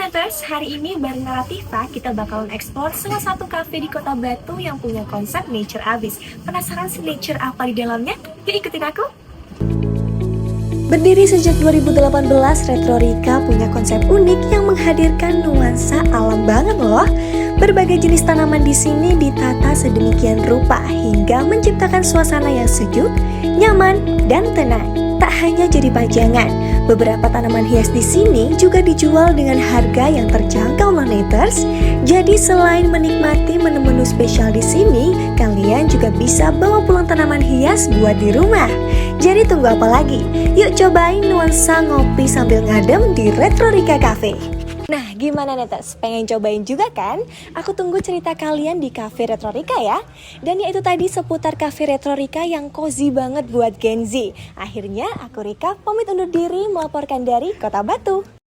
Netters, hari ini bareng Naratifa kita bakalan explore salah satu cafe di Kota Batu yang punya konsep nature abis. Penasaran sih nature apa di dalamnya? Yuk ikutin aku! Berdiri sejak 2018, Retrorika punya konsep unik yang menghadirkan nuansa alam banget loh. Berbagai jenis tanaman di sini ditata sedemikian rupa hingga menciptakan suasana yang sejuk, nyaman, dan tenang. Tak hanya jadi pajangan, beberapa tanaman hias di sini juga dijual dengan harga yang terjangkau loh Netters. Jadi selain menikmati menu-menu spesial di sini, kalian juga bisa bawa pulang tanaman hias buat di rumah. Jadi tunggu apa lagi? Yuk cobain nuansa ngopi sambil ngadem di Retrorika Cafe. Nah, gimana Netters? Pengen cobain juga kan? Aku tunggu cerita kalian di Cafe Retrorika ya. Dan ya itu tadi seputar Cafe Retrorika yang cozy banget buat Gen Z. Akhirnya aku Rika pamit undur diri melaporkan dari Kota Batu.